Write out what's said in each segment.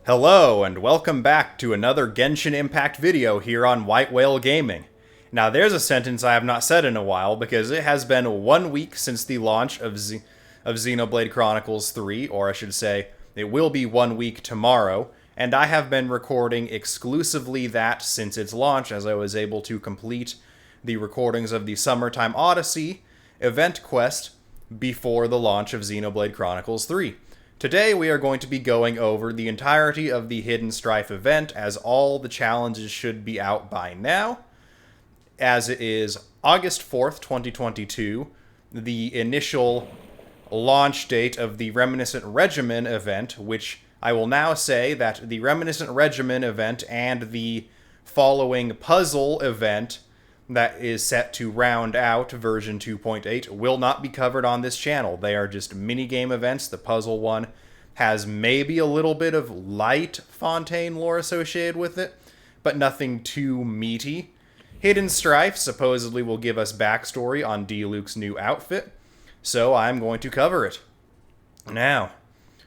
Hello, and welcome back to another Genshin Impact video here on White Whale Gaming. Now, there's a sentence I have not said in a while, because it has been 1 week since the launch of Xenoblade Chronicles 3, or I should say, it will be 1 week tomorrow, and I have been recording exclusively that since its launch, as I was able to complete the recordings of the Summertime Odyssey event quest before the launch of Xenoblade Chronicles 3. Today we are going to be going over the entirety of the Hidden Strife event, as all the challenges should be out by now, as it is August 4th, 2022, the initial launch date of the Reminiscent Regimen event, which I will now say that the Reminiscent Regimen event and the following puzzle event that is set to round out version 2.8 will not be covered on this channel. They are just minigame events. The puzzle one has maybe a little bit of light Fontaine lore associated with it, but nothing too meaty. Hidden Strife supposedly will give us backstory on Diluc's new outfit, so I'm going to cover it. Now,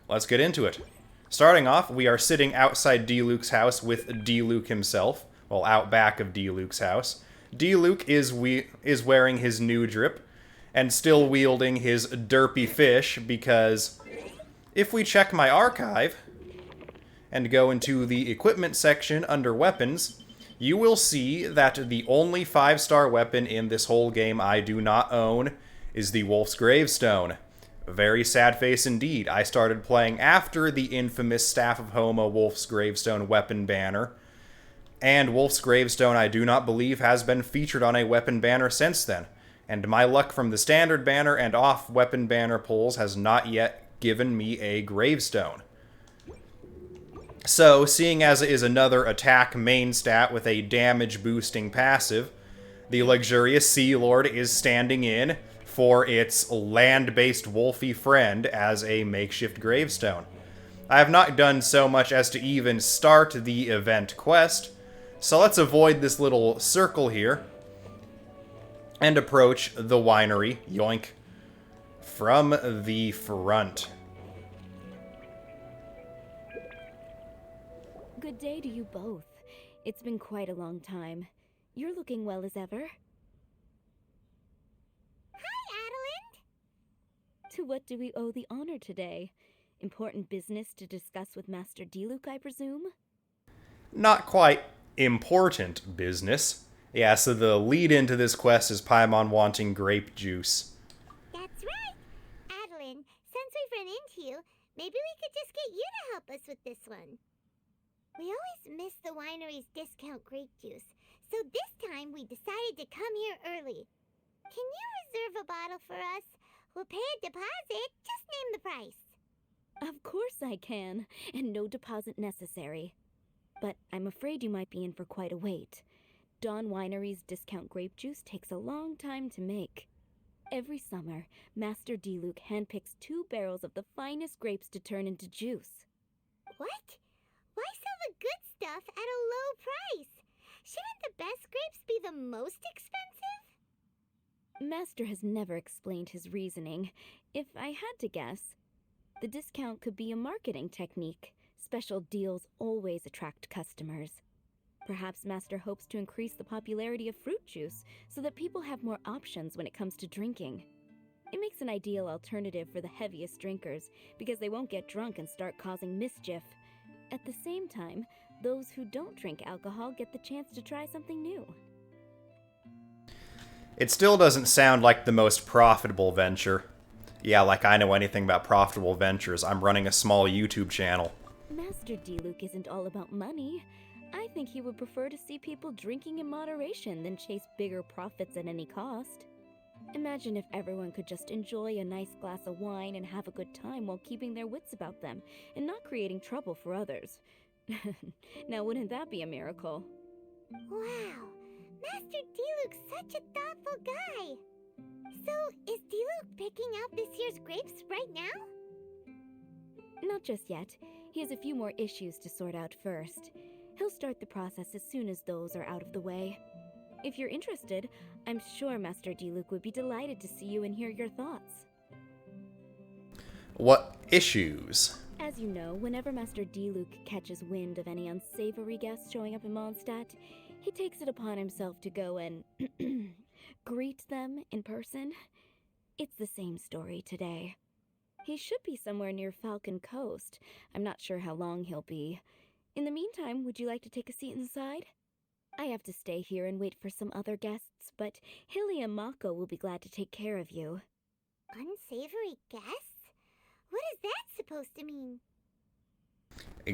let's get into it. Starting off, we are sitting outside Diluc's house with Diluc himself, well, out back of Diluc's house. Diluc is wearing his new drip and still wielding his derpy fish, because if we check my archive and go into the equipment section under weapons, you will see that the only 5-star weapon in this whole game I do not own is the Wolf's Gravestone. Very sad face indeed. I started playing after the infamous Staff of Homa Wolf's Gravestone weapon banner, and Wolf's Gravestone, I do not believe, has been featured on a weapon banner since then. And my luck from the standard banner and off weapon banner pulls has not yet given me a Gravestone. So, seeing as it is another attack main stat with a damage boosting passive, the luxurious Sea Lord is standing in for its land-based wolfy friend as a makeshift Gravestone. I have not done so much as to even start the event quest, so let's avoid this little circle here and approach the winery, yoink, from the front. Good day to you both. It's been quite a long time. You're looking well as ever. Hi, Adeline! To what do we owe the honor today? Important business to discuss with Master Diluc, I presume? Not quite important business. Yeah, so the lead into this quest is Paimon wanting grape juice. That's right! Adeline, since we've run into you, maybe we could just get you to help us with this one. We always miss the winery's discount grape juice, so this time we decided to come here early. Can you reserve a bottle for us? We'll pay a deposit, just name the price. Of course I can, and no deposit necessary. But I'm afraid you might be in for quite a wait. Dawn Winery's discount grape juice takes a long time to make. Every summer, Master Diluc handpicks 2 barrels of the finest grapes to turn into juice. What? Why sell the good stuff at a low price? Shouldn't the best grapes be the most expensive? Master has never explained his reasoning. If I had to guess, the discount could be a marketing technique. Special deals always attract customers. Perhaps Master hopes to increase the popularity of fruit juice so that people have more options when it comes to drinking. It makes an ideal alternative for the heaviest drinkers because they won't get drunk and start causing mischief. At the same time, those who don't drink alcohol get the chance to try something new. It still doesn't sound like the most profitable venture. Yeah, like I know anything about profitable ventures. I'm running a small YouTube channel. Master Diluc isn't all about money. I think he would prefer to see people drinking in moderation than chase bigger profits at any cost. Imagine if everyone could just enjoy a nice glass of wine and have a good time while keeping their wits about them and not creating trouble for others. Now, wouldn't that be a miracle? Wow, Master Diluc's such a thoughtful guy. So, is Diluc picking out this year's grapes right now? Not just yet. He has a few more issues to sort out first. He'll start the process as soon as those are out of the way. If you're interested, I'm sure Master Diluc would be delighted to see you and hear your thoughts. What issues? As you know, whenever Master Diluc catches wind of any unsavory guests showing up in Mondstadt, he takes it upon himself to go and greet them in person. It's the same story today. He should be somewhere near Falcon Coast. I'm not sure how long he'll be. In the meantime, would you like to take a seat inside? I have to stay here and wait for some other guests, but Hilly and Mako will be glad to take care of you. Unsavory guests? What is that supposed to mean?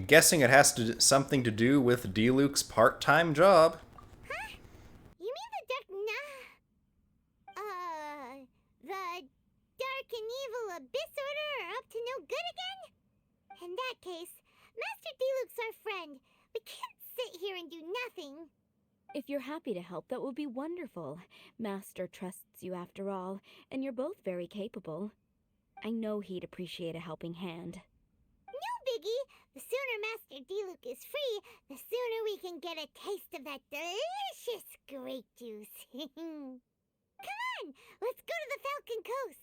Guessing it has something to do with Diluc's part-time job. Huh? You mean the Dark and Evil Abyss Order are up to no good again? In that case, Master Diluc's our friend. We can't sit here and do nothing. If you're happy to help, that would be wonderful. Master trusts you after all, and you're both very capable. I know he'd appreciate a helping hand. No biggie! The sooner Master Diluc is free, the sooner we can get a taste of that delicious grape juice. Come on! Let's go to the Falcon Coast!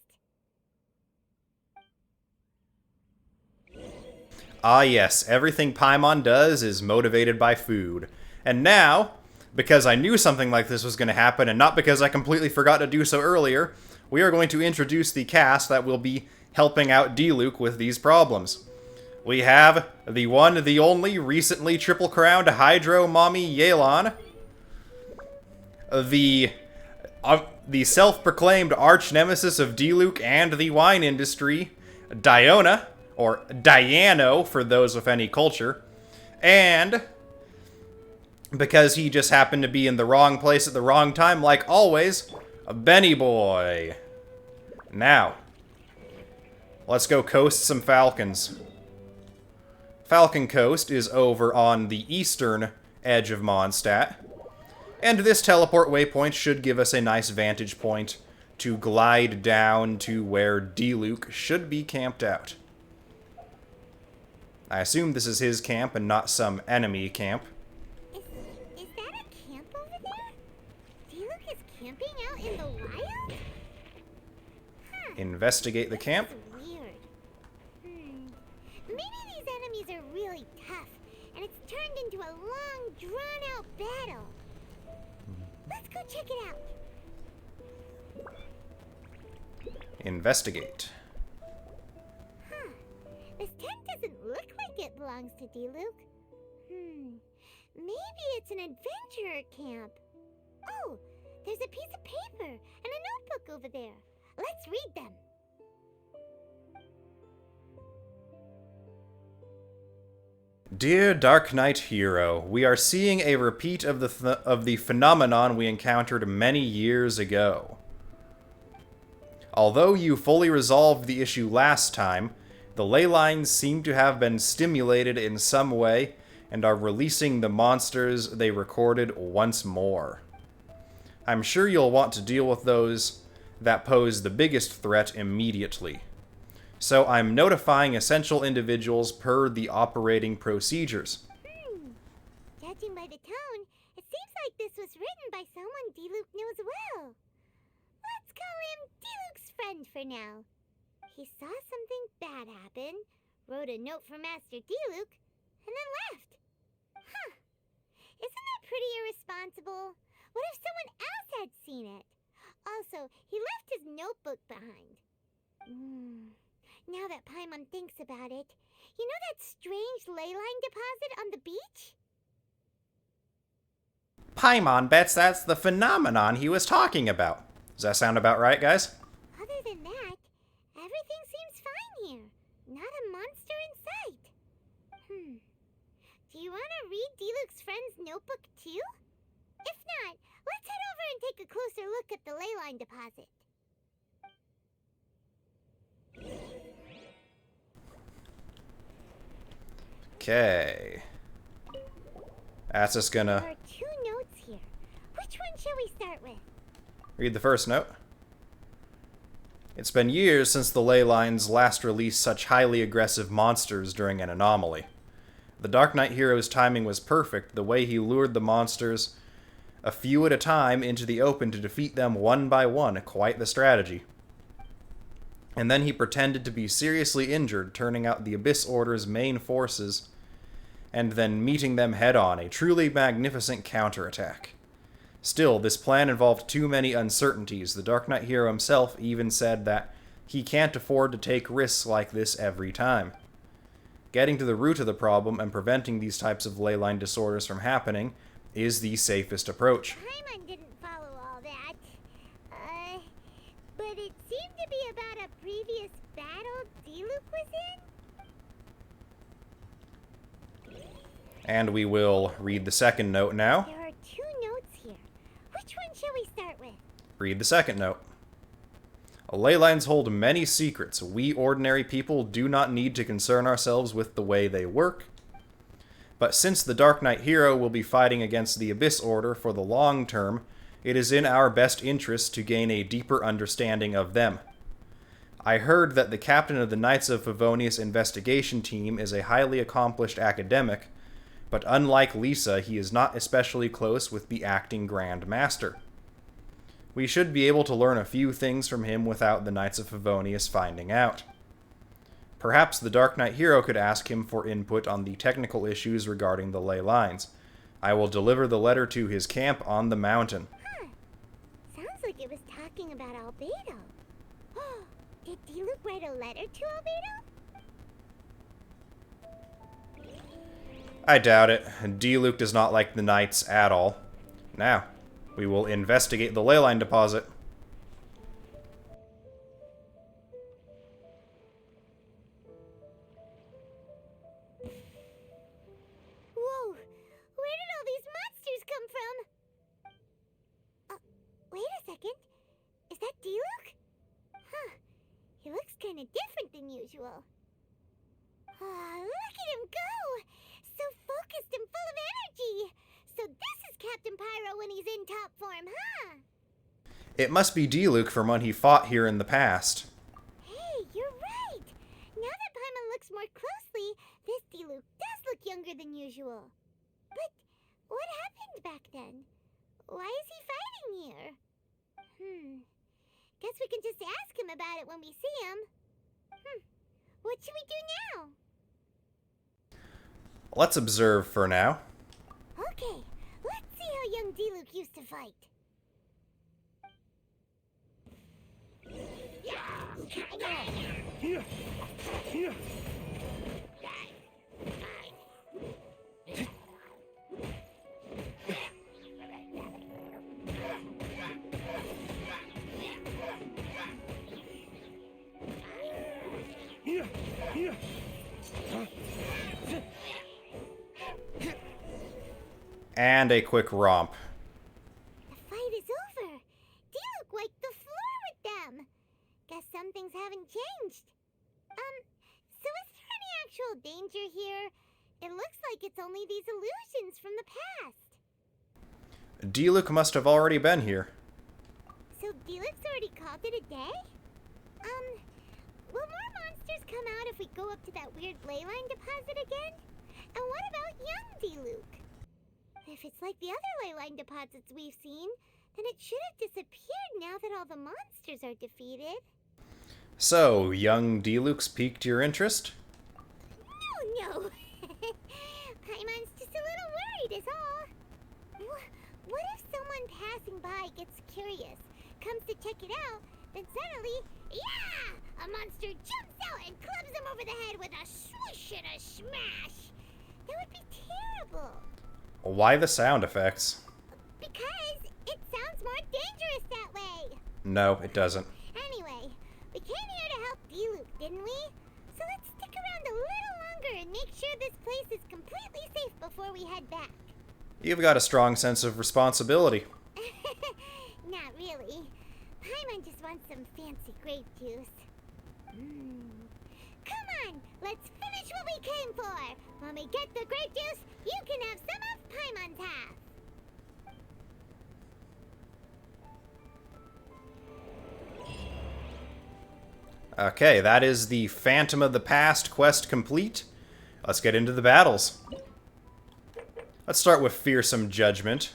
Ah yes, everything Paimon does is motivated by food. And now, because I knew something like this was going to happen, and not because I completely forgot to do so earlier, we are going to introduce the cast that will be helping out Diluc with these problems. We have the one, the only, recently triple-crowned Hydro Mommy Yelan, the self-proclaimed arch-nemesis of Diluc and the wine industry, Diona, or Diano for those with any culture, and because he just happened to be in the wrong place at the wrong time, like always, Benny Boy. Now, let's go coast some falcons. Falcon Coast is over on the eastern edge of Mondstadt, and this teleport waypoint should give us a nice vantage point to glide down to where Diluc should be camped out. I assume this is his camp and not some enemy camp. Is that a camp over there? Diluc is camping out in the wild? Huh. Investigate the camp. That's weird. Maybe these enemies are really tough, and it's turned into a long, drawn-out battle. Let's go check it out. Investigate. Huh. This tent doesn't look like it belongs to Diluc. Maybe it's an adventurer camp. Oh, there's a piece of paper and a notebook over there. Let's read them. Dear Dark Knight Hero, we are seeing a repeat of the phenomenon we encountered many years ago. Although you fully resolved the issue last time, the ley lines seem to have been stimulated in some way and are releasing the monsters they recorded once more. I'm sure you'll want to deal with those that pose the biggest threat immediately. So I'm notifying essential individuals per the operating procedures. Judging by the tone, it seems like this was written by someone Diluc knows well. Let's call him Diluc's friend for now. He saw something bad happen, wrote a note for Master Diluc, and then left. Huh. Isn't that pretty irresponsible? What if someone else had seen it? Also, he left his notebook behind. Now that Paimon thinks about it, you know that strange ley line deposit on the beach? Paimon bets that's the phenomenon he was talking about. Does that sound about right, guys? Other than that, everything seems fine here. Not a monster in sight. Do you want to read Diluc's friend's notebook too? If not, let's head over and take a closer look at the ley line deposit. Okay. That's just gonna There are 2 notes here. Which one shall we start with? read the first note. It's been years since the ley lines last released such highly aggressive monsters during an anomaly. The Dark Knight hero's timing was perfect, the way he lured the monsters a few at a time into the open to defeat them one by one, quite the strategy. and then he pretended to be seriously injured, turning out the Abyss Order's main forces, and then meeting them head-on, a truly magnificent counterattack. Still, this plan involved too many uncertainties. The Dark Knight hero himself even said that he can't afford to take risks like this every time. Getting to the root of the problem and preventing these types of leyline disorders from happening is the safest approach. Paimon didn't follow all that. But it seemed to be about a previous battle Diluc was in? And we will read the second note now. There are 2 notes here. Which one shall we start with? Read the second note. Ley lines hold many secrets. We ordinary people do not need to concern ourselves with the way they work. But since the Dark Knight hero will be fighting against the Abyss Order for the long term, it is in our best interest to gain a deeper understanding of them. I heard that the captain of the Knights of Favonius investigation team is a highly accomplished academic, but unlike Lisa, he is not especially close with the acting Grand Master. We should be able to learn a few things from him without the Knights of Favonius finding out. Perhaps the Dark Knight hero could ask him for input on the technical issues regarding the ley lines. I will deliver the letter to his camp on the mountain. Huh. Sounds like it was talking about Albedo. Did Diluc write a letter to Albedo? I doubt it. Diluc does not like the Knights at all. Now, we will investigate the leyline deposit. Whoa! Where did all these monsters come from? Wait a second. Is that Diluc? Huh. He looks kind of different than usual. Look at him go! So focused and full of energy! So this is Captain Pyro when he's in top form, huh? It must be Diluc from when he fought here in the past. Hey, you're right! Now that Paimon looks more closely, this Diluc does look younger than usual. But what happened back then? Why is he fighting here? Guess we can just ask him about it when we see him. What should we do now? Let's observe for now. Okay, let's see how young Diluc used to fight. And a quick romp. The fight is over. Diluc wiped the floor with them. Guess some things haven't changed. So is there any actual danger here? It looks like it's only these illusions from the past. Diluc must have already been here. So Diluc's already called it a day? Will more monsters come out if we go up to that weird leyline deposit again? And what about young Diluc? If it's like the other leyline deposits we've seen, then it should have disappeared now that all the monsters are defeated. So, young Diluc's piqued your interest? No. Paimon's just a little worried is all. What if someone passing by gets curious, comes to check it out, then suddenly, yeah! A monster jumps out and clubs him over the head with a swish and a smash! That would be terrible. Why the sound effects? Because it sounds more dangerous that way. No, it doesn't. Anyway, we came here to help Diluc, didn't we? So let's stick around a little longer and make sure this place is completely safe before we head back. You've got a strong sense of responsibility. Not really. Paimon just wants some fancy grape juice. Come on, let's finish what we came for. When we get the grape juice, you can have some of Paimon's half. Okay, that is the Phantom of the Past quest complete. Let's get into the battles. Let's start with Fearsome Judgment.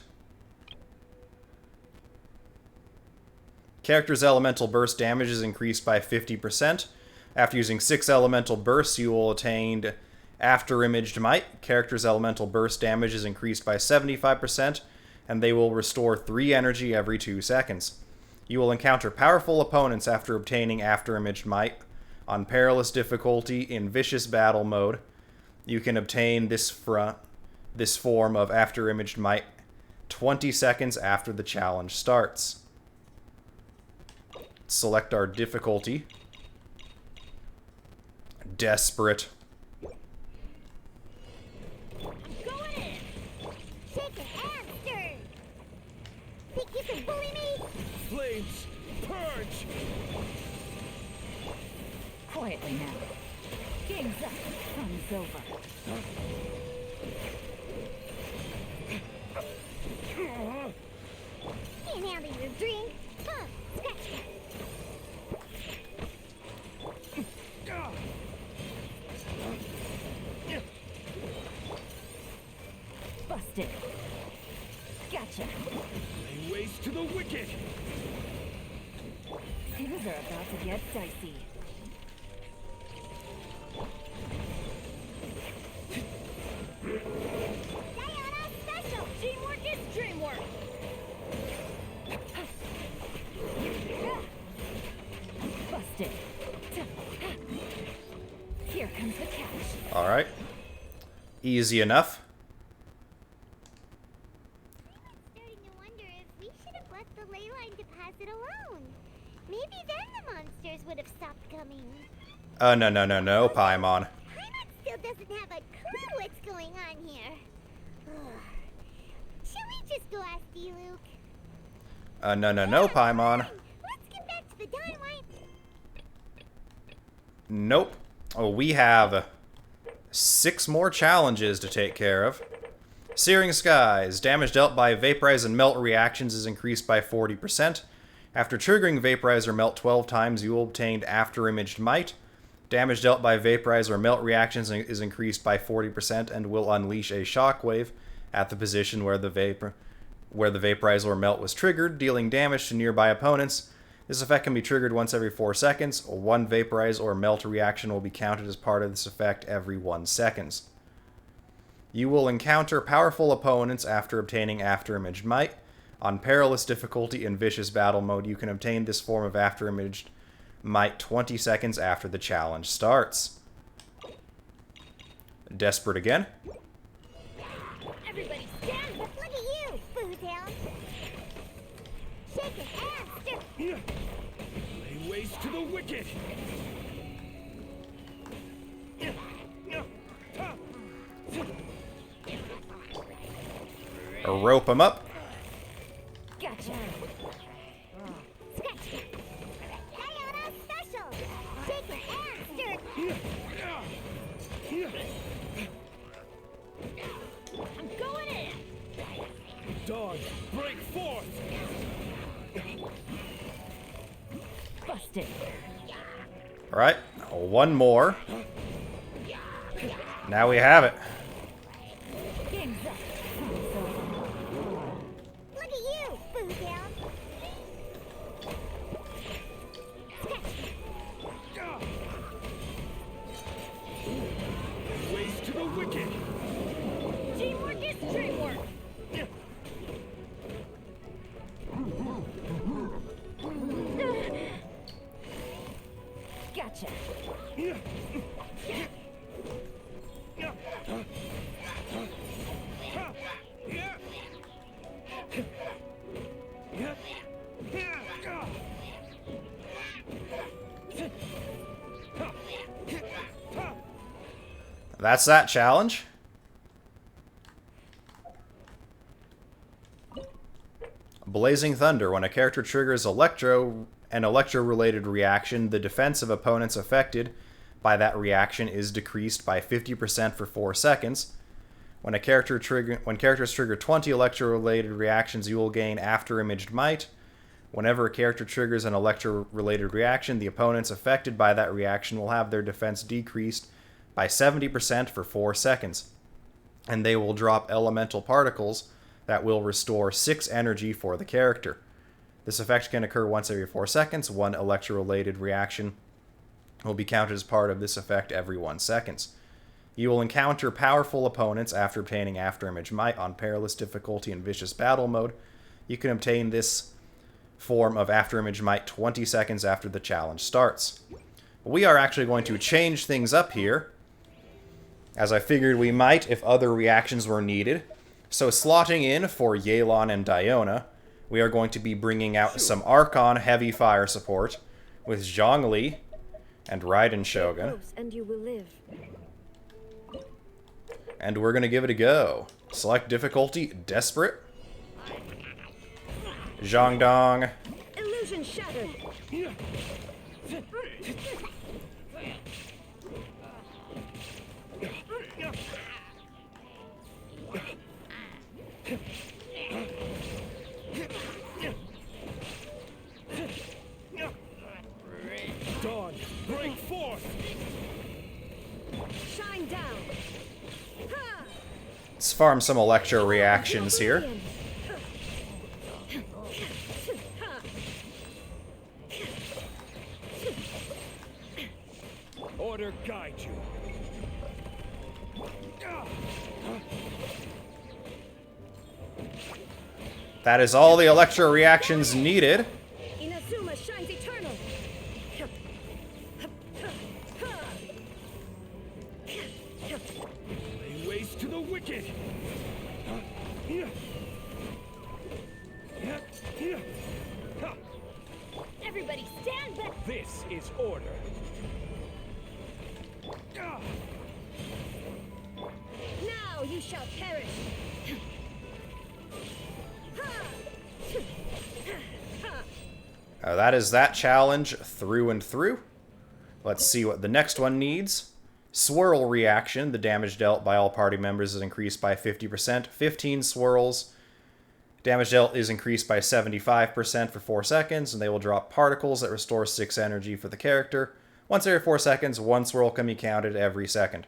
Character's elemental burst damage is increased by 50%. After using 6 elemental bursts, you will attain after-imaged might. Character's elemental burst damage is increased by 75%, and they will restore 3 energy every 2 seconds. You will encounter powerful opponents after obtaining after-imaged might. On perilous difficulty in vicious battle mode, you can obtain this form of after-imaged might 20 seconds after the challenge starts. Select our difficulty. Desperate. Going in! Shake it and stir! Think you can bully me? Flames, purge! Quietly now. Game's up. Fun's over. Can't handle your drink. Huh, scratch that. Busted. Gotcha. Lay waste to the wicked! Things are about to get dicey. Diana special! Teamwork is dreamwork! Busted. Here comes the cash. Alright. Easy enough. Starting to wonder if we should have let the ley line deposit alone. Maybe then the monsters would have stopped coming. No, Paimon. Paimon still doesn't have a clue what's going on here. Should we just go ask Diluc? No, Paimon. Let's get back to the dynamite. Nope. Oh, we have 6 more challenges to take care of. Searing Skies. Damage dealt by Vaporize and Melt reactions is increased by 40%. After triggering Vaporize or Melt 12 times, you will obtain After-Imaged Might. Damage dealt by Vaporize or Melt reactions is increased by 40% and will unleash a shockwave at the position where the Vaporize or Melt was triggered, dealing damage to nearby opponents. This effect can be triggered once every 4 seconds. 1 Vaporize or Melt reaction will be counted as part of this effect every 1 second. You will encounter powerful opponents after obtaining After-Imaged Might. On perilous difficulty in vicious battle mode, you can obtain this form of After-Imaged Might 20 seconds after the challenge starts. Desperate again. Everybody stand! Look at you, Bootown! Shake it and stir! Lay waste to the wicked! Rope him up. Gotcha. Scratch! Diana special! Shake it and stir! I'm going in. Dog, break forth! Busted. Alright, 1 more. Now we have it. Game's up. Fun's over. Look at you, Bootown! Lay waste to the wicked! Teamwork is dreamwork. Gotcha. That's that challenge. Blazing Thunder. When a character triggers an electro-related reaction, the defense of opponents affected by that reaction is decreased by 50% for 4 seconds. When characters trigger 20 electro-related reactions, you will gain After-Imaged Might. Whenever a character triggers an electro-related reaction, the opponents affected by that reaction will have their defense decreased by 70% for 4 seconds. And they will drop elemental particles that will restore 6 energy for the character. This effect can occur once every 4 seconds. One electro-related reaction will be counted as part of this effect every 1 second. You will encounter powerful opponents after obtaining Afterimage Might on Perilous Difficulty and Vicious Battle Mode. You can obtain this form of Afterimage Might 20 seconds after the challenge starts. We are actually going to change things up here, as I figured we might if other reactions were needed. So slotting in for Yelan and Diona, we are going to be bringing out some Archon heavy fire support with Zhongli and Raiden Shogun. And you will live. And we're going to give it a go. Select difficulty, Desperate. Zhangdong. Illusion shattered. Dawn, break forth! Shine down. Ha! Let's farm some Electro reactions here. Order guide you. That is all the Electro reactions needed. Inazuma shines eternal. Lay waste to the wicked. Everybody stand back. This is order. Now you shall perish. That is that challenge through and through. Let's see what the next one needs. Swirl reaction. The damage dealt by all party members is increased by 50%. 15 swirls. Damage dealt is increased by 75% for 4 seconds, and they will drop particles that restore 6 energy for the character. Once every 4 seconds, 1 swirl can be counted every second.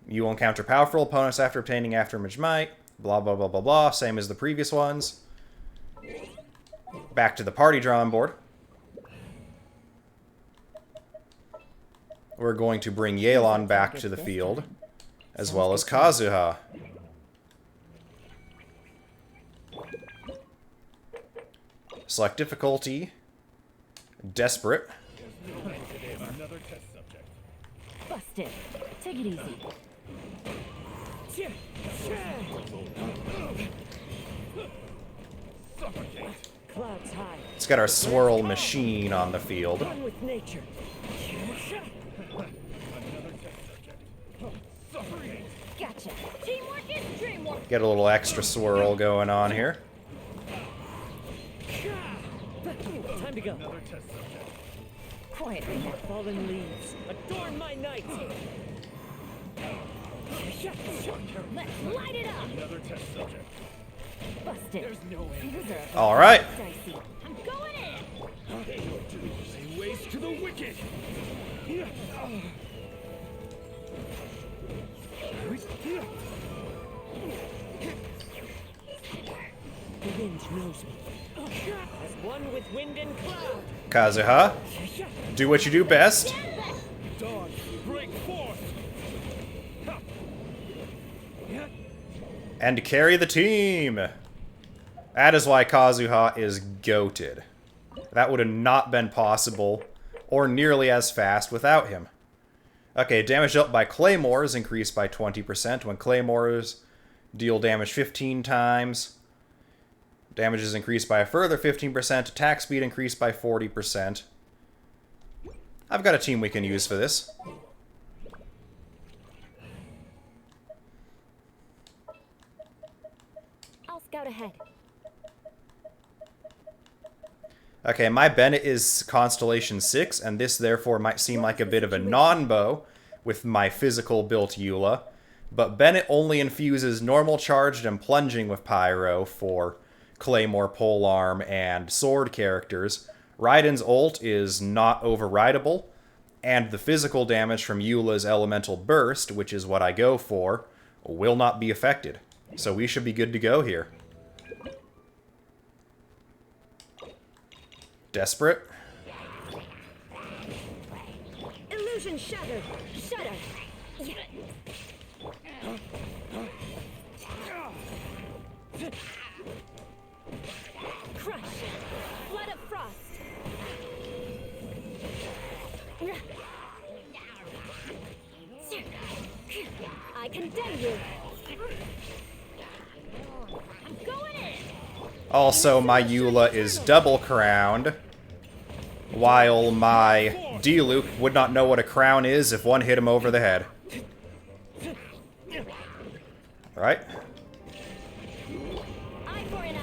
You will encounter powerful opponents after obtaining Afterimage Might. Blah, blah, blah, blah, blah. Same as the previous ones. Back to the party drawing board. We're going to bring Yelan back to the field, as well as Kazuha. Select difficulty. Desperate. Another test subject. Busted. Take it easy. Suffocate. Clouds high. Let's get our swirl machine on the field. One with nature. Another test subject. Suffocate. Gotcha. Teamwork is dreamwork. Get a little extra swirl going on here. Time to go. Another test subject. Quietly, fallen leaves. Adorn my night. Let's light it up. Another test subject. Busted. There's no end. All right. Dicey. I'm going in. Lay waste to the wicked. The wind knows me. As one with wind and cloud. Kazuha, do what you do best. Dawn, break forth. And carry the team. That is why Kazuha is goated. That would have not been possible, or nearly as fast without him. Okay, damage dealt by claymores increased by 20% when claymores deal damage 15 times. Damage is increased by a further 15%. Attack speed increased by 40%. I've got a team we can use for this. I'll scout ahead. Okay, my Bennett is Constellation 6, and this therefore might seem like a bit of a non-bow with my physical built Eula, but Bennett only infuses normal charged and plunging with Pyro for Claymore, Polearm, and Sword characters. Raiden's ult is not overrideable, and the physical damage from Eula's Elemental Burst, which is what I go for, will not be affected. So we should be good to go here. Desperate. Illusion shattered. Shudder. Crush. Flood of frost. I condemn you. I'm going in. Also, my Eula is double crowned, while my Diluc would not know what a crown is if one hit him over the head. Right? Eye for an eye.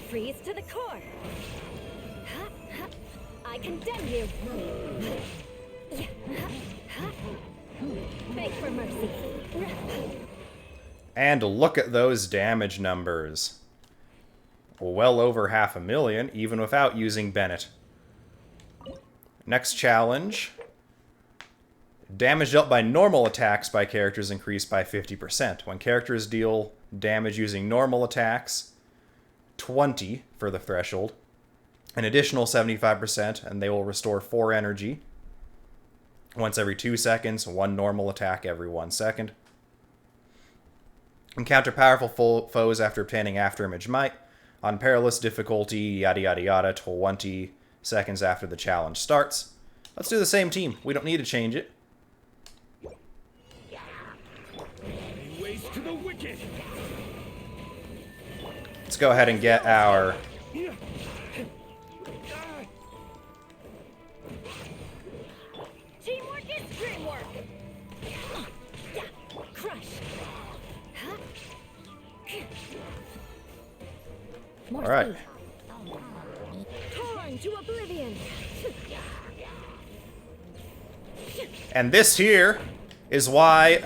Freeze to the core. I condemn you. Beg for mercy. And look at those damage numbers. Well over 500,000, even without using Bennett. Next challenge. Damage dealt by normal attacks by characters increased by 50%. When characters deal damage using normal attacks, 20 for the threshold, an additional 75%, and they will restore 4 energy. Once every 2 seconds, 1 normal attack every 1 second. Encounter powerful foes after obtaining Afterimage Might. On perilous difficulty, yada yada yada, 20 seconds after the challenge starts. Let's do the same team. We don't need to change it. Ways to the wicked. Let's go ahead and get our... Teamwork is dreamwork. Crush. More All right. speed. Torn to oblivion. And this here is why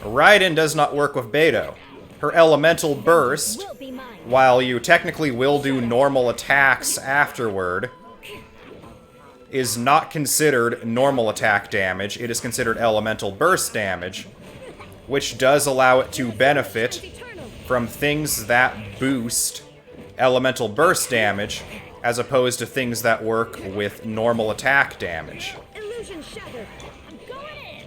Raiden does not work with Beto. Her elemental burst, Will be mine. while you technically will do normal attacks afterward, is not considered normal attack damage. It is considered elemental burst damage, which does allow it to benefit Eternal. from things that boost elemental burst damage, as opposed to things that work with normal attack damage. Illusion shattered. I'm going in.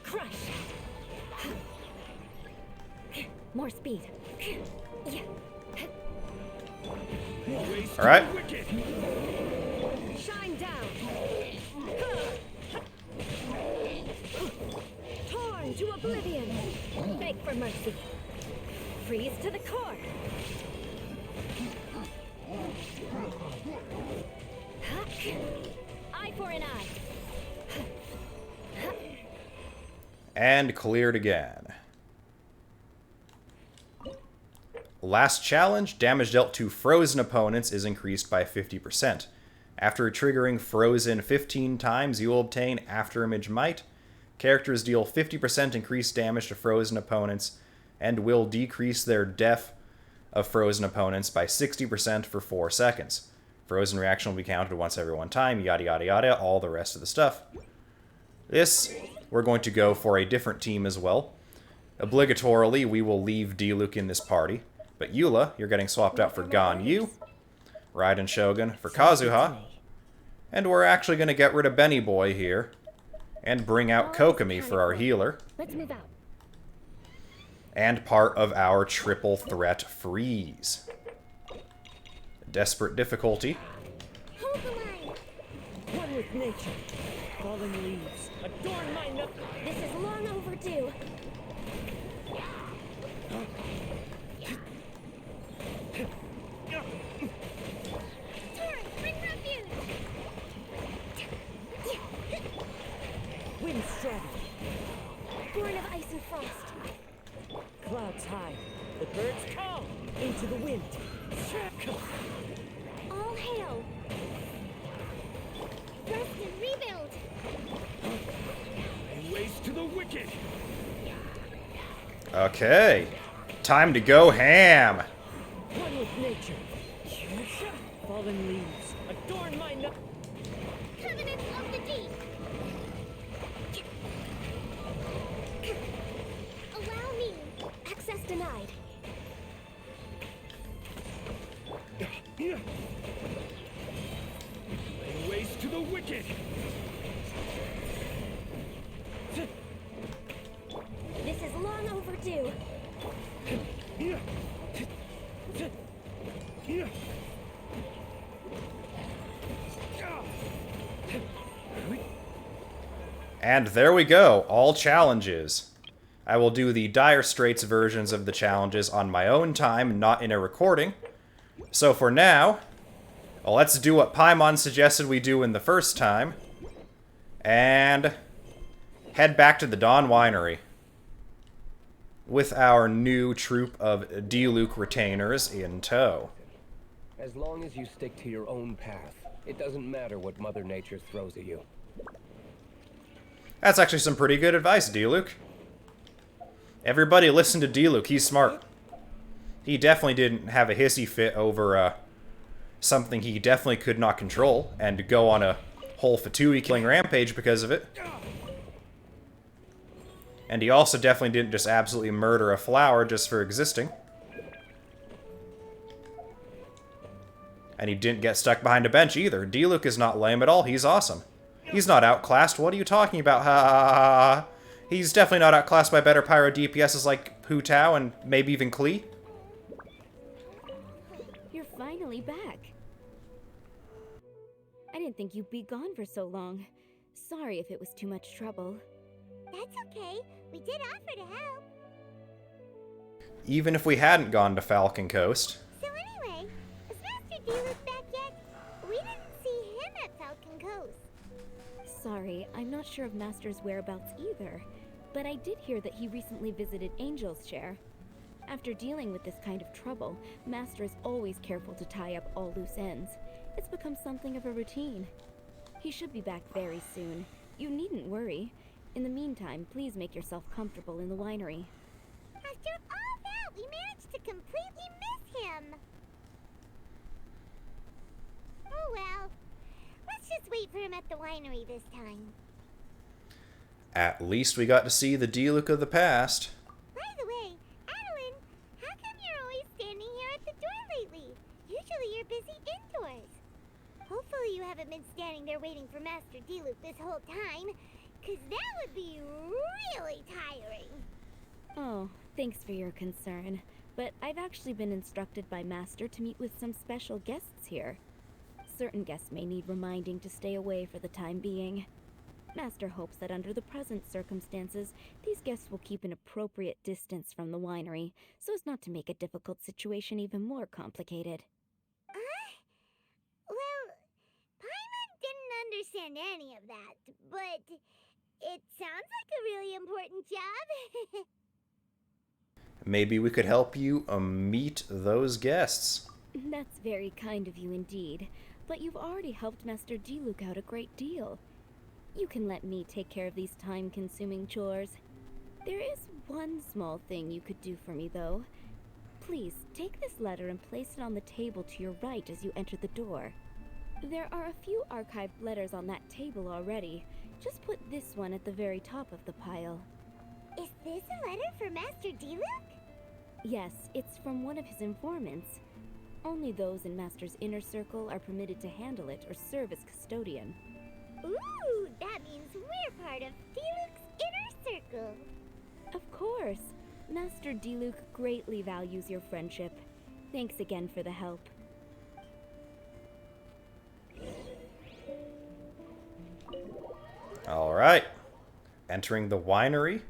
Crush. More speed. All right? Shine down. Torn to oblivion. Beg for mercy. Freeze to the core. Eye for an eye. And cleared again. Last challenge, damage dealt to frozen opponents is increased by 50%. After triggering Frozen 15 times, you will obtain Afterimage Might. Characters deal 50% increased damage to frozen opponents and will decrease their def of frozen opponents by 60% for 4 seconds. Frozen reaction will be counted once every 1 time, yada yada yada, all the rest of the stuff. This, we're going to go for a different team as well. Obligatorily, we will leave Diluc in this party. But Eula, you're getting swapped out for Ganyu. Raiden Shogun for Kazuha. And we're actually going to get rid of Benny Boy here. And bring out Kokomi for our healer. Let's move out. And part of our triple threat freeze. Desperate difficulty. One with nature. Fallen leaves. Adorn my nook. This is long overdue. Torrent, bring refuge! Wind strategy. Born of ice and frost. Clouds high. The birds call. Into the wind. All hail. Rest and rebuild! Ways to the wicked. Okay. Time to go ham. One with nature. Fallen leaves. Adorn my nook. side. Laying waste to the wicked. This is long overdue. And there we go, all challenges. I will do the Dire Straits versions of the challenges on my own time, not in a recording. So for now, well, let's do what Paimon suggested we do in the first time, and head back to the Dawn Winery with our new troop of Diluc retainers in tow. As long as you stick to your own path, it doesn't matter what Mother Nature throws at you. That's actually some pretty good advice, Diluc. Everybody listen to Diluc, he's smart. He definitely didn't have a hissy fit over something he definitely could not control, and go on a whole Fatui killing rampage because of it. And he also definitely didn't just absolutely murder a flower just for existing. And he didn't get stuck behind a bench either. Diluc is not lame at all, he's awesome. He's not outclassed, what are you talking about? Ha ha ha ha. He's definitely not outclassed by better pyro DPSs like Hu Tao and maybe even Klee. You're finally back. I didn't think you'd be gone for so long. Sorry if it was too much trouble. That's okay. We did offer to help. Even if we hadn't gone to Falcon Coast. So anyway, is Master Diluc back yet? We didn't see him at Falcon Coast. Sorry, I'm not sure of Master's whereabouts either. But I did hear that he recently visited Angel's Share. After dealing with this kind of trouble, Master is always careful to tie up all loose ends. It's become something of a routine. He should be back very soon. You needn't worry. In the meantime, please make yourself comfortable in the winery. After all that, we managed to completely miss him. Oh well. Let's just wait for him at the winery this time. At least we got to see the Diluc of the past. By the way, Adeline, how come you're always standing here at the door lately? Usually you're busy indoors. Hopefully you haven't been standing there waiting for Master Diluc this whole time, 'cause that would be really tiring. Oh, thanks for your concern. But I've actually been instructed by Master to meet with some special guests here. Certain guests may need reminding to stay away for the time being. Master hopes that under the present circumstances, these guests will keep an appropriate distance from the winery, so as not to make a difficult situation even more complicated. Well, Paimon didn't understand any of that, but it sounds like a really important job. Maybe we could help you meet those guests. That's very kind of you indeed, but you've already helped Master Diluc out a great deal. You can let me take care of these time-consuming chores. There is one small thing you could do for me, though. Please, take this letter and place it on the table to your right as you enter the door. There are a few archived letters on that table already. Just put this one at the very top of the pile. Is this a letter for Master Diluc? Yes, it's from one of his informants. Only those in Master's inner circle are permitted to handle it or serve as custodian. Ooh, that means we're part of Diluc's inner circle. Of course. Master Diluc greatly values your friendship. Thanks again for the help. Alright. Entering the winery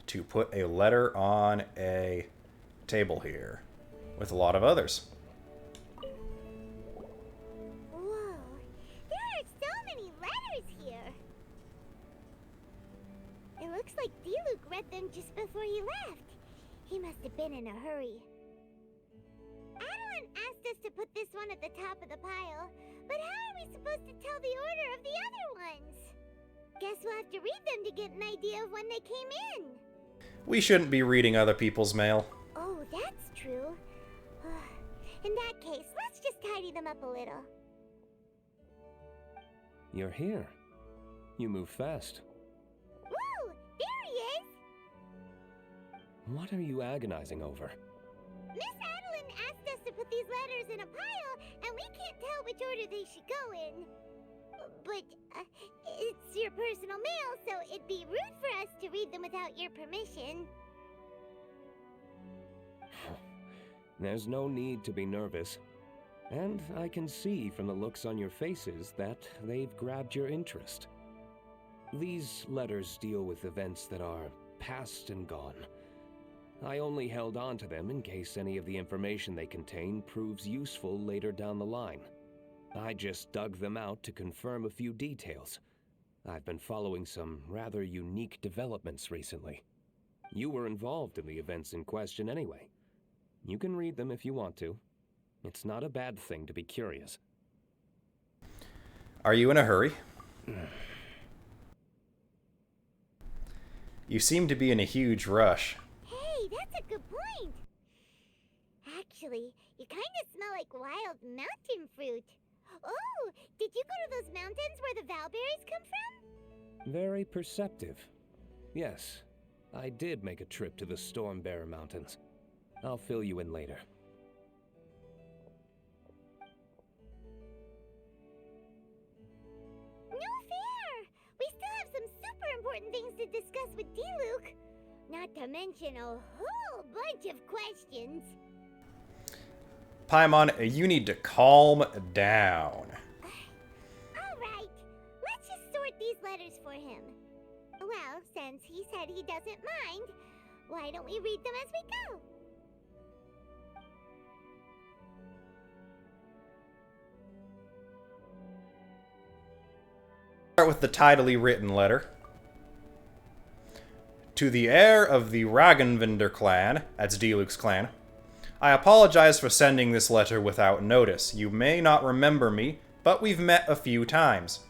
to put a letter on a table here with a lot of others. Whoa, there are so many letters here. It looks like Diluc read them just before he left. He must have been in a hurry. Adeline asked us to put this one at the top of the pile, but how are we supposed to tell the order of the other ones? Guess we'll have to read them to get an idea of when they came in. We shouldn't be reading other people's mail. Oh, that's true. In that case, let's just tidy them up a little. You're here. You move fast. Woo! There he is! What are you agonizing over? Miss Adeline asked us to put these letters in a pile, and we can't tell which order they should go in. But it's your personal mail, so it'd be rude for us to read them without your permission. There's no need to be nervous. And I can see from the looks on your faces that they've grabbed your interest. These letters deal with events that are past and gone. I only held on to them in case any of the information they contain proves useful later down the line. I just dug them out to confirm a few details. I've been following some rather unique developments recently. You were involved in the events in question anyway. You can read them if you want to. It's not a bad thing to be curious. Are you in a hurry? You seem to be in a huge rush. Hey, that's a good point. Actually, you kind of smell like wild mountain fruit. Oh, did you go to those mountains where the valberries come from? Very perceptive. Yes, I did make a trip to the Stormbearer Mountains. I'll fill you in later. No fair! We still have some super important things to discuss with Diluc. Not to mention a whole bunch of questions. Paimon, you need to calm down. Alright, let's just sort these letters for him. Well, since he said he doesn't mind, why don't we read them as we go? Start with the tidily written letter. To the heir of the Ragenvinder clan, that's Diluc's clan, I apologize for sending this letter without notice. You may not remember me, but we've met a few times.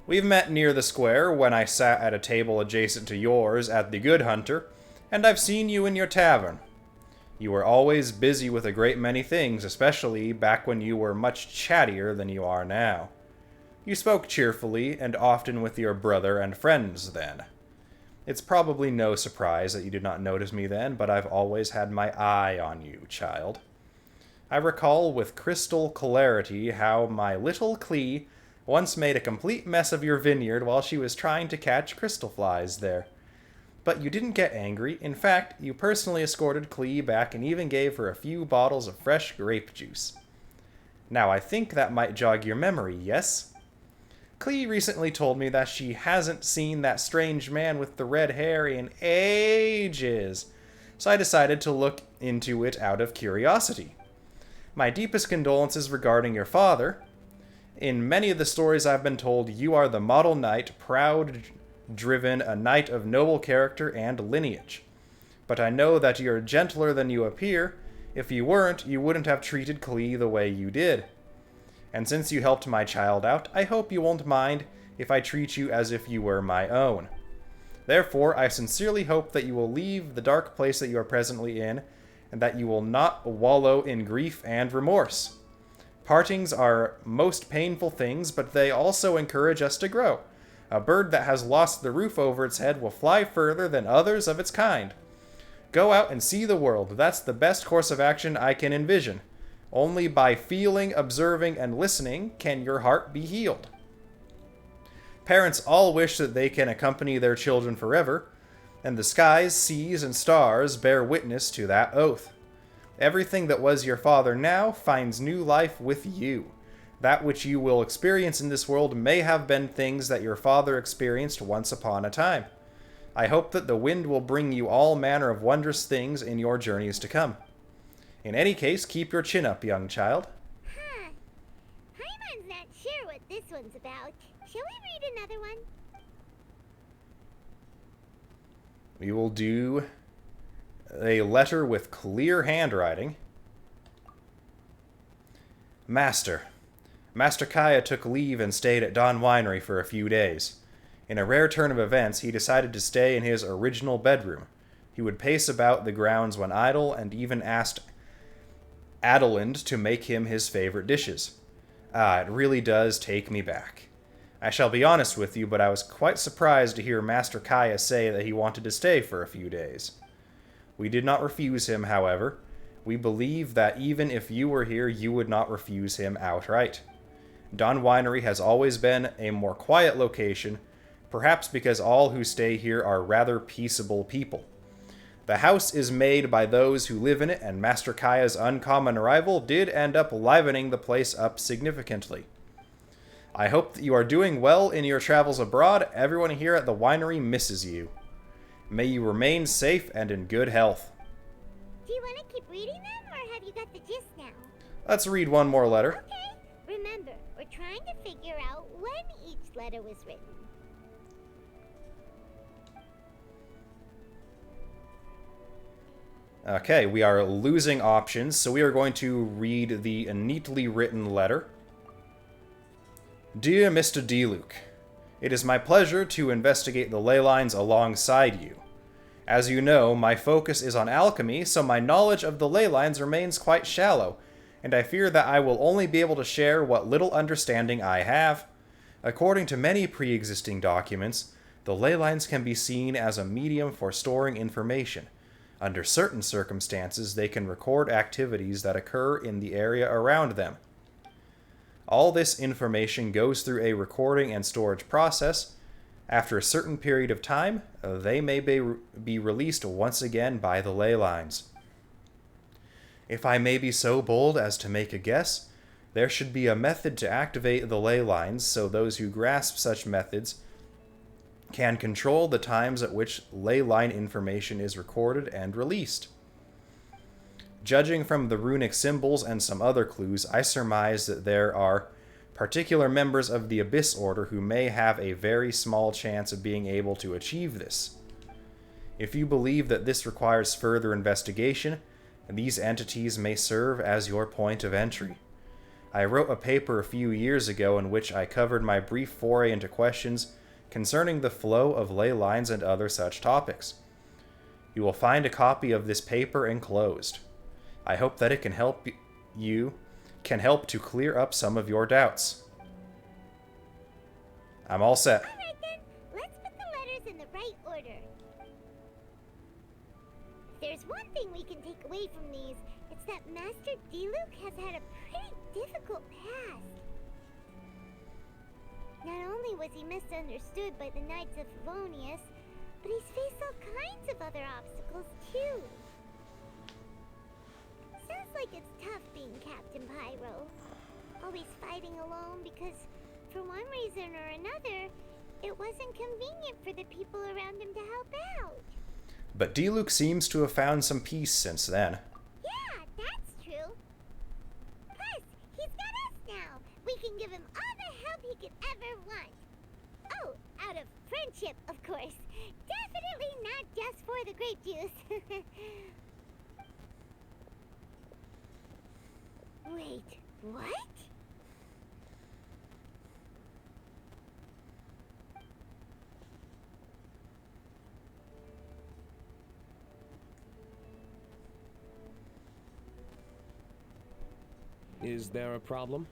We've met near the square when I sat at a table adjacent to yours at the Good Hunter, and I've seen you in your tavern. You were always busy with a great many things, especially back when you were much chattier than you are now. You spoke cheerfully and often with your brother and friends then. It's probably no surprise that you did not notice me then, but I've always had my eye on you, child. I recall with crystal clarity how my little Clee once made a complete mess of your vineyard while she was trying to catch crystal flies there. But you didn't get angry. In fact, you personally escorted Clee back and even gave her a few bottles of fresh grape juice. Now, I think that might jog your memory, yes? Clee recently told me that she hasn't seen that strange man with the red hair in ages, so I decided to look into it out of curiosity. My deepest condolences regarding your father. In many of the stories I've been told, you are the model knight, proud, driven, a knight of noble character and lineage. But I know that you're gentler than you appear. If you weren't, you wouldn't have treated Clee the way you did. And since you helped my child out, I hope you won't mind if I treat you as if you were my own. Therefore, I sincerely hope that you will leave the dark place that you are presently in, and that you will not wallow in grief and remorse. Partings are most painful things, but they also encourage us to grow. A bird that has lost the roof over its head will fly further than others of its kind. Go out and see the world. That's the best course of action I can envision. Only by feeling, observing, and listening can your heart be healed. Parents all wish that they can accompany their children forever, and the skies, seas, and stars bear witness to that oath. Everything that was your father now finds new life with you. That which you will experience in this world may have been things that your father experienced once upon a time. I hope that the wind will bring you all manner of wondrous things in your journeys to come. In any case, keep your chin up, young child. Huh. Paimon's not sure what this one's about. Shall we read another one? We will do a letter with clear handwriting. Master Kaya took leave and stayed at Dawn Winery for a few days. In a rare turn of events, he decided to stay in his original bedroom. He would pace about the grounds when idle, and even asked Adeline to make him his favorite dishes. It really does take me back. I shall be honest with you, but I was quite surprised to hear Master Kaya say that he wanted to stay for a few days. We did not refuse him, however. We believe that even if you were here, you would not refuse him outright. Dawn Winery has always been a more quiet location, perhaps because all who stay here are rather peaceable people. The house is made by those who live in it, and Master Kaya's uncommon arrival did end up livening the place up significantly. I hope that you are doing well in your travels abroad. Everyone here at the winery misses you. May you remain safe and in good health. Do you want to keep reading them, or have you got the gist now? Let's read one more letter. Okay. Remember, we're trying to figure out when each letter was written. Okay, we are losing options, so we are going to read the neatly written letter. Dear Mr. Diluc, it is my pleasure to investigate the ley lines alongside you. As you know, my focus is on alchemy, so my knowledge of the ley lines remains quite shallow, and I fear that I will only be able to share what little understanding I have. According to many pre-existing documents, the ley lines can be seen as a medium for storing information. Under certain circumstances, they can record activities that occur in the area around them. All this information goes through a recording and storage process. After a certain period of time, they may be released once again by the ley lines. If I may be so bold as to make a guess, there should be a method to activate the ley lines so those who grasp such methods can control the times at which ley line information is recorded and released. Judging from the runic symbols and some other clues, I surmise that there are particular members of the Abyss Order who may have a very small chance of being able to achieve this. If you believe that this requires further investigation, these entities may serve as your point of entry. I wrote a paper a few years ago in which I covered my brief foray into questions concerning the flow of ley lines and other such topics. You will find a copy of this paper enclosed. I hope that it can help to clear up some of your doubts. I'm all set. Alright then, let's put the letters in the right order. If there's one thing we can take away from these, it's that Master Diluc has had a pretty difficult past. Not only was he misunderstood by the Knights of Favonius, but he's faced all kinds of other obstacles too. Sounds like it's tough being Captain Pyro. Always fighting alone because, for one reason or another, it wasn't convenient for the people around him to help out. But Diluc seems to have found some peace since then. Yeah, that's true. Plus, he's got us now. We can give him all the help he could ever want. Oh, out of friendship, of course. Definitely not just for the grape juice. Wait, what? Is there a problem?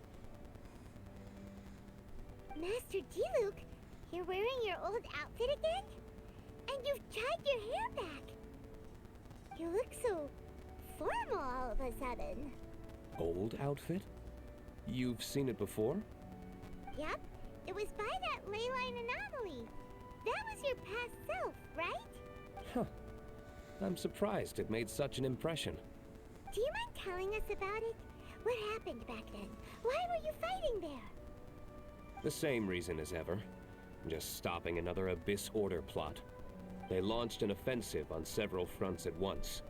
Master Diluc, you're wearing your old outfit again? And you've tied your hair back. You look so formal all of a sudden. Old outfit? You've seen it before? Yep, it was by that ley line anomaly. That was your past self, right? Huh. I'm surprised it made such an impression. Do you mind telling us about it? What happened back then? Why were you fighting there? The same reason as ever. Just stopping another Abyss Order plot. They launched an offensive on several fronts at once.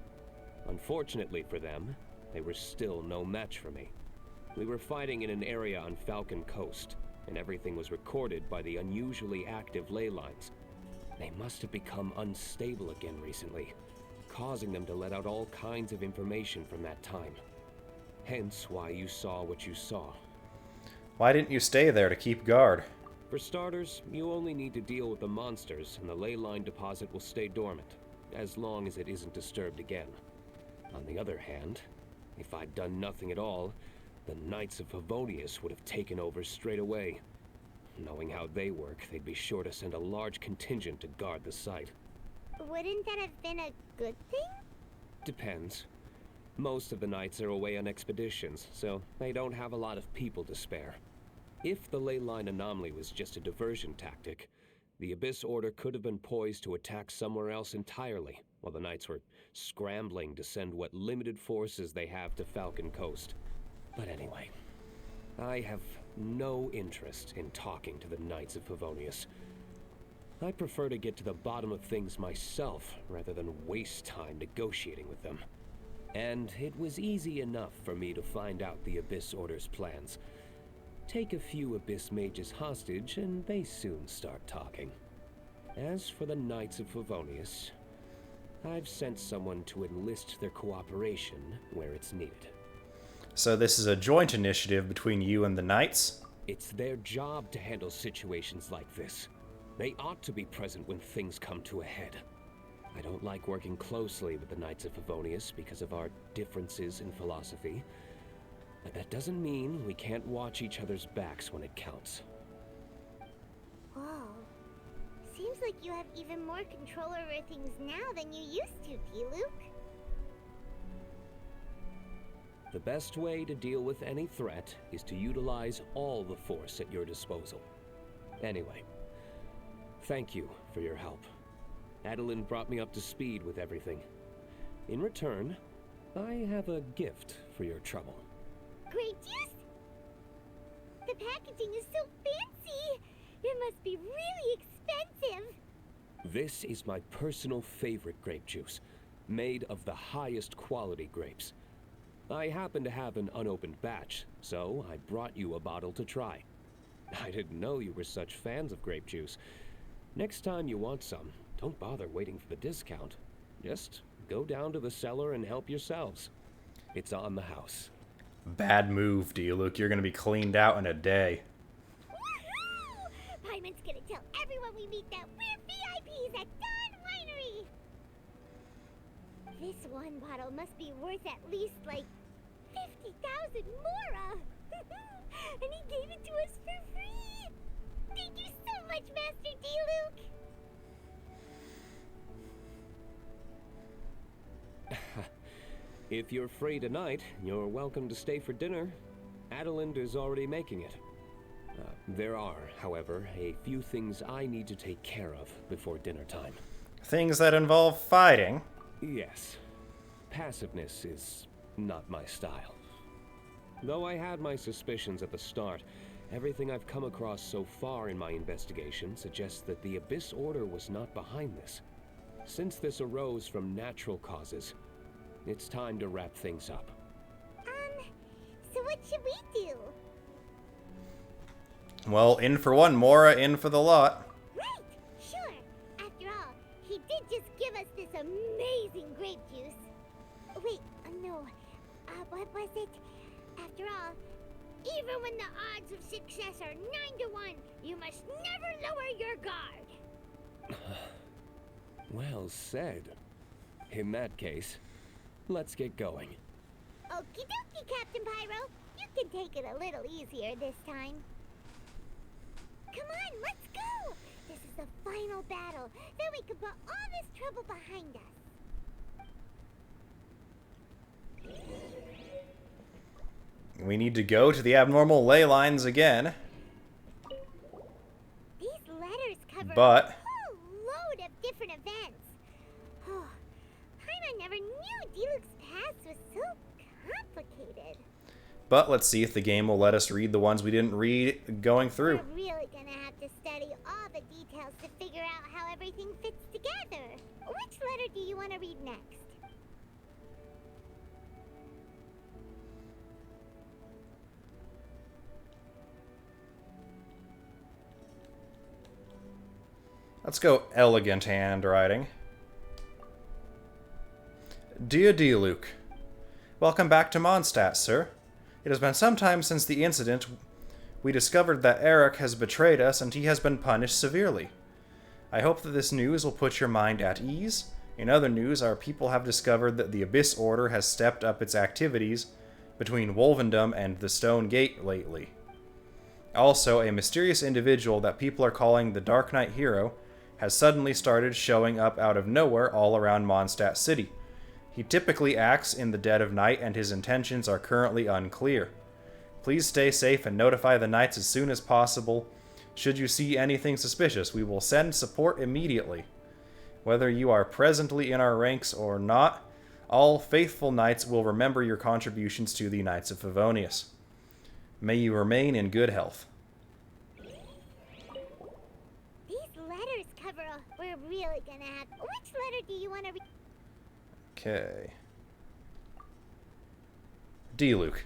Unfortunately for them, they were still no match for me. We were fighting in an area on Falcon Coast, and everything was recorded by the unusually active ley lines. They must have become unstable again recently, causing them to let out all kinds of information from that time. Hence why you saw what you saw. Why didn't you stay there to keep guard? For starters, you only need to deal with the monsters, and the ley line deposit will stay dormant, as long as it isn't disturbed again. On the other hand, if I'd done nothing at all, the Knights of Favonius would have taken over straight away. Knowing how they work, they'd be sure to send a large contingent to guard the site. Wouldn't that have been a good thing? depends. Most of the knights are away on expeditions, so they don't have a lot of people to spare. If the ley line anomaly was just a diversion tactic, the Abyss Order could have been poised to attack somewhere else entirely, while the knights were scrambling to send what limited forces they have to Falcon Coast. But anyway, I have no interest in talking to the Knights of Favonius. I prefer to get to the bottom of things myself, rather than waste time negotiating with them. And it was easy enough for me to find out the Abyss Order's plans. Take a few Abyss mages hostage, and they soon start talking. As for the Knights of Favonius, I've sent someone to enlist their cooperation where it's needed. So this is a joint initiative between you and the Knights? It's their job to handle situations like this. They ought to be present when things come to a head. I don't like working closely with the Knights of Favonius because of our differences in philosophy. But that doesn't mean we can't watch each other's backs when it counts. Whoa. Seems like you have even more control over things now than you used to, Diluc. The best way to deal with any threat is to utilize all the force at your disposal. Anyway, thank you for your help. Adeline brought me up to speed with everything. In return, I have a gift for your trouble. Grape juice? The packaging is so fancy! It must be really expensive! This is my personal favorite grape juice, made of the highest quality grapes. I happen to have an unopened batch, so I brought you a bottle to try. I didn't know you were such fans of grape juice. Next time you want some, don't bother waiting for the discount. Just go down to the cellar and help yourselves. It's on the house. Bad move, Diluc. You're gonna be cleaned out in a day. Woohoo! Paimon's gonna tell everyone we meet that we're VIPs at Dawn Winery! This one bottle must be worth at least, like, 50,000 mora! And he gave it to us for free! Thank you so much, Master Diluc! If you're free tonight, you're welcome to stay for dinner. Adeline is already making it. There are, however, a few things I need to take care of before dinner time. Things that involve fighting? Yes. Passiveness is not my style. Though I had my suspicions at the start, everything I've come across so far in my investigation suggests that the Abyss Order was not behind this. Since this arose from natural causes, it's time to wrap things up. So what should we do? Well, in for one, Mora, in for the lot. Right! Sure! After all, he did just give us this amazing grape juice. Wait, no. What was it? After all, even when the odds of success are 9 to 1, you must never lower your guard! Well said. In that case, let's get going. Okie dokie, Captain Pyro. You can take it a little easier this time. Come on, let's go! This is the final battle. Then we can put all this trouble behind us. We need to go to the abnormal ley lines again. These letters cover But a whole load of different events. Oh, Paimon never knew Diluc's past was so complicated. But let's see if the game will let us read the ones we didn't read going through. We're really gonna have to study all the details to figure out how everything fits together. Which letter do you want to read next? Let's go elegant handwriting. Dear Diluc, welcome back to Mondstadt, sir. It has been some time since the incident. We discovered that Eric has betrayed us and he has been punished severely. I hope that this news will put your mind at ease. In other news, our people have discovered that the Abyss Order has stepped up its activities between Wolvendom and the Stone Gate lately. Also, a mysterious individual that people are calling the Dark Knight Hero has suddenly started showing up out of nowhere all around Mondstadt City. He typically acts in the dead of night, and his intentions are currently unclear. Please stay safe and notify the knights as soon as possible. Should you see anything suspicious, we will send support immediately. Whether you are presently in our ranks or not, all faithful knights will remember your contributions to the Knights of Favonius. May you remain in good health. These letters cover a... We're really gonna have... Which letter do you want to read? Okay. Diluc.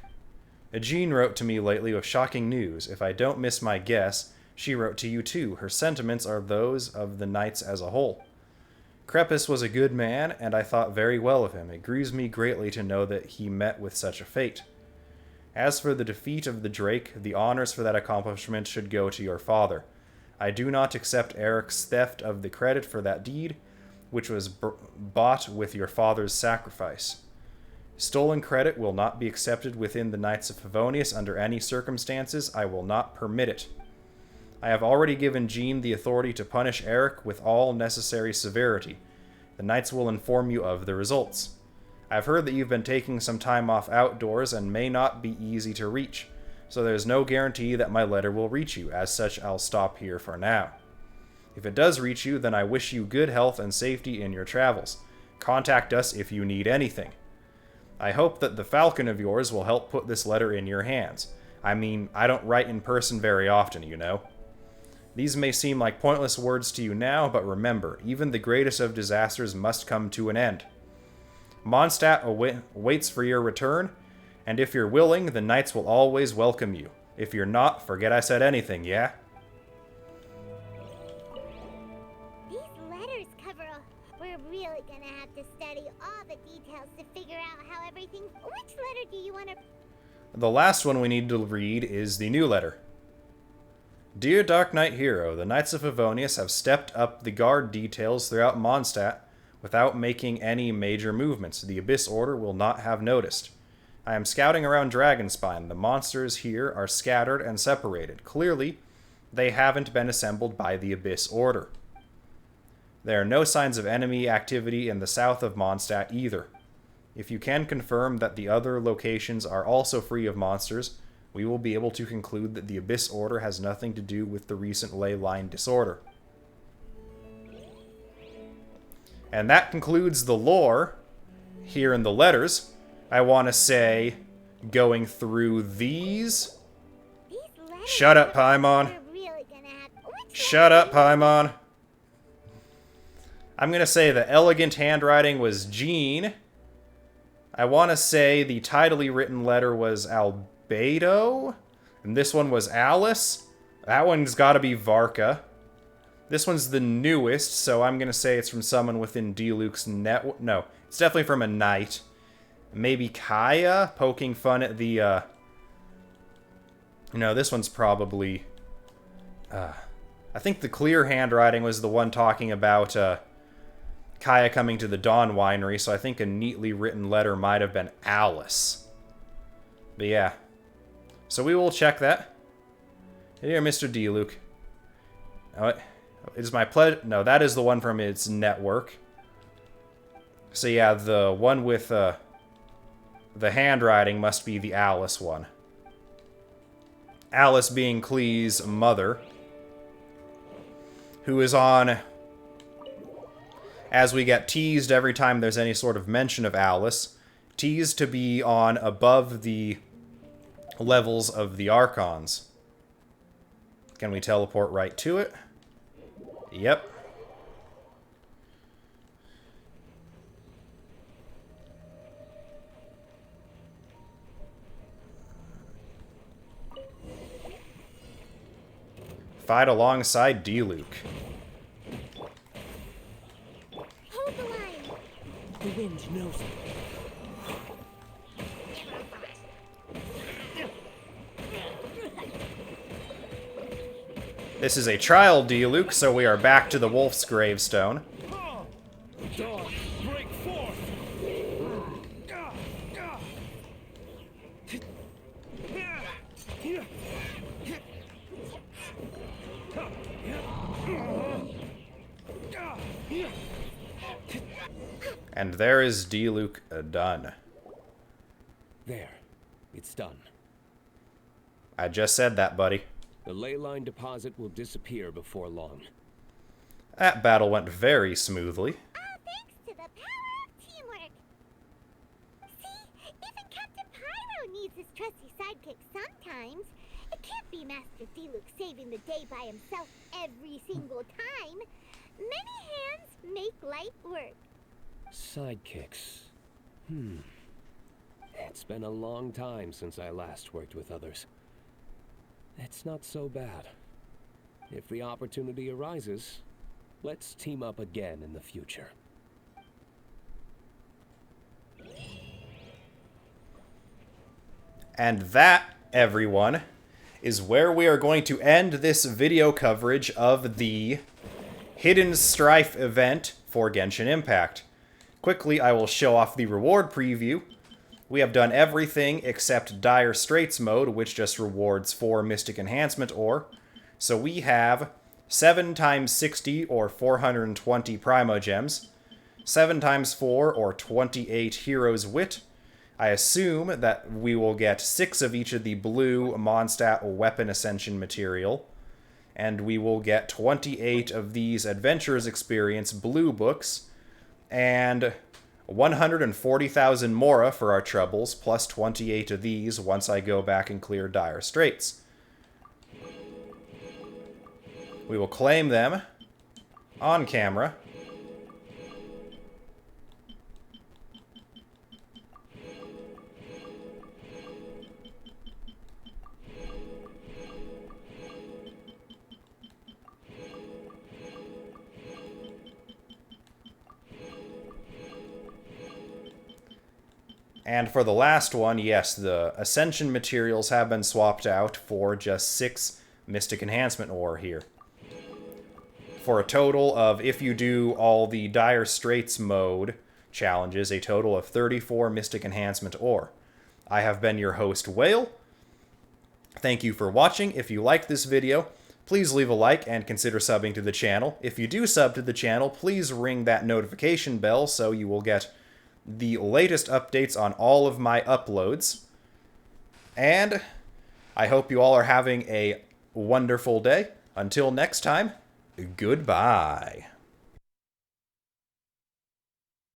Jean wrote to me lately with shocking news. If I don't miss my guess, she wrote to you too. Her sentiments are those of the knights as a whole. Crepus was a good man, and I thought very well of him. It grieves me greatly to know that he met with such a fate. As for the defeat of the Drake, the honors for that accomplishment should go to your father. I do not accept Eric's theft of the credit for that deed, which was bought with your father's sacrifice. Stolen credit will not be accepted within the Knights of Favonius under any circumstances. I will not permit it. I have already given Jean the authority to punish Eric with all necessary severity. The Knights will inform you of the results. I've heard that you've been taking some time off outdoors and may not be easy to reach, so there's no guarantee that my letter will reach you. As such, I'll stop here for now. If it does reach you, then I wish you good health and safety in your travels. Contact us if you need anything. I hope that the falcon of yours will help put this letter in your hands. I mean, I don't write in person very often, you know. These may seem like pointless words to you now, but remember, even the greatest of disasters must come to an end. Mondstadt waits for your return, and if you're willing, the knights will always welcome you. If you're not, forget I said anything, yeah? These letters cover a... We're really gonna have to study all the details to figure out how everything... Which letter do you want to... The last one we need to read is the new letter. Dear Dark Knight Hero, the Knights of Favonius have stepped up the guard details throughout Mondstadt without making any major movements. The Abyss Order will not have noticed. I am scouting around Dragonspine. The monsters here are scattered and separated. Clearly, they haven't been assembled by the Abyss Order. There are no signs of enemy activity in the south of Mondstadt either. If you can confirm that the other locations are also free of monsters, we will be able to conclude that the Abyss Order has nothing to do with the recent ley line disorder. And that concludes the lore here in the letters. I want to say, going through these... Shut up, Paimon. Shut up, Paimon. I'm going to say the elegant handwriting was Jean. I want to say the tidily written letter was Albedo. And this one was Alice. That one's got to be Varka. This one's the newest, so I'm going to say it's from someone within Diluc's net... No, it's definitely from a knight. Maybe Kaya, poking fun at the... No, this one's probably... I think the clear handwriting was the one talking about Kaya coming to the Dawn Winery, so I think a neatly written letter might have been Alice. But yeah. So we will check that. Here, Mr. Diluc. Oh, it is my pleasure... No, that is the one from its network. So yeah, the one with the handwriting must be the Alice one. Alice being Klee's mother, who is on... As we get teased every time there's any sort of mention of Alice, teased to be on above the levels of the Archons. Can we teleport right to it? Yep. Fight alongside Diluc. Hold the line. The wind knows it. This is a trial, Diluc, so we are back to the Wolf's gravestone. Dawn, break forth! And there is Diluc done. There. It's done. I just said that, buddy. The ley line deposit will disappear before long. That battle went very smoothly. All thanks to the power of teamwork. See, even Captain Pyro needs his trusty sidekick sometimes. It can't be Master Diluc saving the day by himself every single time. Many hands make light work. Sidekicks. It's been a long time since I last worked with others. It's not so bad. If the opportunity arises, let's team up again in the future. And that, everyone, is where we are going to end this video coverage of the Hidden Strife event for Genshin Impact. Quickly, I will show off the reward preview. We have done everything except Dire Straits mode, which just rewards 4 Mystic Enhancement Ore. So we have 7 times 60 or 420 Primogems, 7 times 4 or 28 Hero's Wit. I assume that we will get 6 of each of the blue Mondstadt Weapon Ascension material, and we will get 28 of these Adventurers Experience blue books, and 140,000 Mora for our troubles, plus 28 of these once I go back and clear Dire Straits. We will claim them on camera. And for the last one, yes, the Ascension materials have been swapped out for just 6 Mystic Enhancement Ore here. For a total of, if you do all the Dire Straits mode challenges, a total of 34 Mystic Enhancement Ore. I have been your host, Whale. Thank you for watching. If you liked this video, please leave a like and consider subbing to the channel. If you do sub to the channel, please ring that notification bell so you will get the latest updates on all of my uploads. And I hope you all are having a wonderful day. Until next time, goodbye.